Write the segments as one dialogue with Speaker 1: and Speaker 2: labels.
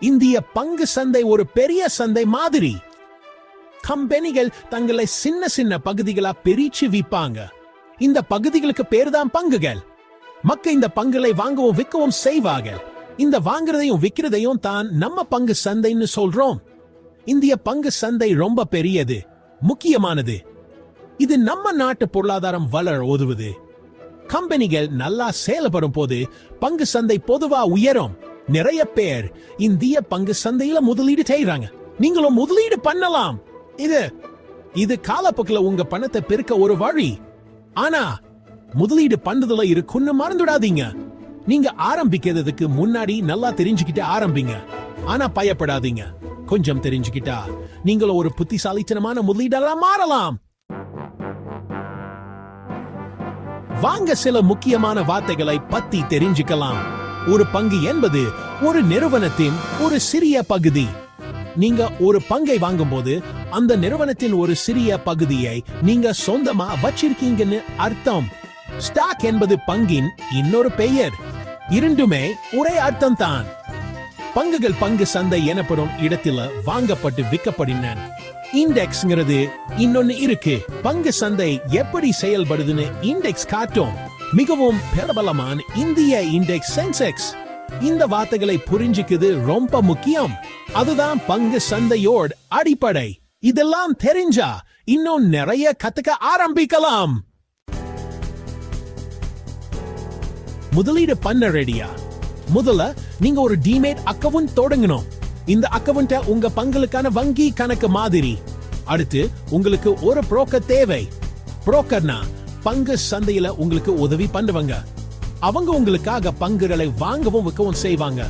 Speaker 1: இந்திய பங்கு சந்தை ஒரு பெரிய சந்தை மாதிரி. கம்பெனிகள் தங்களை சின்ன சின்ன பகுதிகளா பிரிச்சு விற்பாங்க. இந்த பகுதிகளுக்கு பேர்தான் பங்குகள். மக்கள் இந்த பங்குகளை வாங்கவும் விற்கவும் செய்வார்கள். இந்த வாங்குறதையும் விற்கிறதையும் தான் நம்ம பங்கு சந்தைன்னு சொல்றோம். இந்திய பங்கு சந்தை ரொம்ப பெரியது, முக்கியமானது. இது நம்ம நாட்டு பொருளாதாரம் வளர உதவுது. கம்பெனிகள் நல்லா செயல்படும் போது பங்கு சந்தை பொதுவா உயரும். நிறைய பேர் இந்திய பங்கு சந்தையில முதலீடு செய்யறாங்க. நீங்களும் முதலீடு பண்ணலாம். இது காலப்போக்கில் உங்க பணத்தை பெருக்க ஒரு வழி. ஆனா முதலீடு பண்றதுல இருக்குன்னு மறந்துடாதீங்க. நீங்க ஆரம்பிக்கிறதுக்கு முன்னாடி நல்லா தெரிஞ்சுக்கிட்டு ஆரம்பிங்க. ஆனா பயப்படாதீங்க. கொஞ்சம் தெரிஞ்சுக்கிட்டா நீங்களும் ஒரு புத்திசாலித்தனமான முதலீடாளரா மாறலாம். வாங்க சில முக்கியமான வார்த்தைகளை பத்தி தெரிஞ்சுக்கலாம். ஒரு பங்கு என்பது ஒரு நிறுவனத்தின் ஒரு சிறிய பகுதி. நீங்க ஒரு பங்கை வாங்கும் போது அந்த நிறுவனத்தின் ஒரு சிறிய பகுதியை நீங்க சொந்தமா வச்சிருக்கீங்கன்னு அர்த்தம். ஸ்டாக் என்பது பங்கின் இன்னொரு பெயர். இரண்டுமே ஒரே அர்த்தம் தான். பங்குகள் பங்கு சந்தை எனப்படும் இடத்துல வாங்கப்பட்டு விற்கப்படுகின்றன. இண்டெக்ஸ்ங்கிறது இன்னொன்னு இருக்கு. பங்கு சந்தை எப்படி செயல்படுதுன்னு இண்டெக்ஸ் காட்டும். மிகவும் பிரபலமான இந்திய இண்டெக்ஸ் சென்செக்ஸ். இந்த வார்த்தைகளை புரிஞ்சுக்குது ரொம்ப முக்கியம். அதுதான் பங்கு சந்தையோட அடிப்படை. இதெல்லாம் தெரிஞ்சா இன்னும் நிறைய கத்துக்க ஆரம்பிக்கலாம். முதலீடு பண்ண ரெடியா? முதல்ல நீங்க ஒரு டிமேட் அக்கவுண்ட் தொடங்கணும். இந்த அக்கவுண்ட உங்க பங்குகளுக்கான வங்கி கணக்கு மாதிரி. அடுத்து உங்களுக்கு ஒரு புரோக்கர் தேவை. புரோக்கர்னா பங்கு சந்தையில உங்களுக்கு உதவி பண்ணுவாங்க. அவங்க உங்களுக்காக பங்குகளை வாங்கவும் விற்கவும் செய்வாங்க.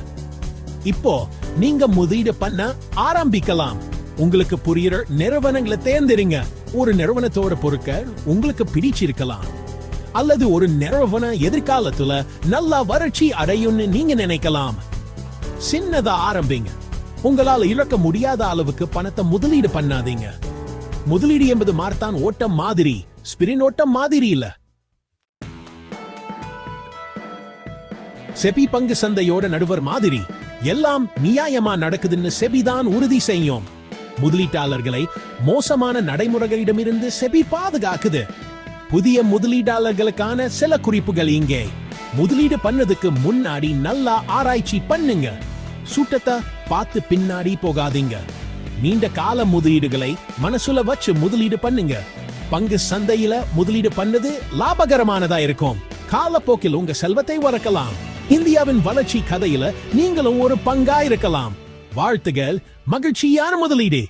Speaker 1: இப்போ நீங்க முதலீடு பண்ண ஆரம்பிக்கலாம். உங்களுக்கு புரியுற நிறுவனங்களை தேர்ந்தெடுங்க. ஒரு நிறுவனத்தோட பொருட்கள் உங்களுக்கு பிடிச்சிருக்கலாம், அல்லது ஒரு நிறுவன எதிர்காலத்துல நல்லா வறட்சி அடையும்னு நீங்க நினைக்கலாம். சின்னதா ஆரம்பிங்க. உங்களால் இழக்க முடியாத அளவுக்கு பணத்தை முதலீடு பண்ணாதீங்க. முதலீடு என்பது மாரத்தான் ஓட்டம் மாதிரி, ஸ்பிரிண்ட் ஓட்டம் மாதிரி இல்ல. செபி பங்கு சந்தையோட நடுவர் மாதிரி எல்லாம் நியாயமா நடக்குதுன்னு செபி தான் உறுதி செய்யும். முதலீட்டாளர்களை மோசமான நடைமுறைகளிடமிருந்து செபி பாதுகாக்குது. புதிய முதலீட்டாளர்களுக்கான சில குறிப்புகள் இங்கே. முதலீடு பண்ணதுக்கு முன்னாடி நல்லா ஆராய்ச்சி பண்ணுங்க. சூட்டத்தை பார்த்து பின்னாடி போகாதீங்க. நீண்ட கால முதலீடுகளை மனசுல வச்சு முதலீடு பண்ணுங்க. பங்கு சந்தையில முதலீடு பண்ணது லாபகரமானதா இருக்கும். காலப்போக்கில் உங்க செல்வத்தை வளர்க்கலாம். இந்தியாவின் வளர்ச்சி கதையில நீங்களும் ஒரு பங்கா இருக்கலாம். வாழ்த்துகள். மகிழ்ச்சியான முதலீடு.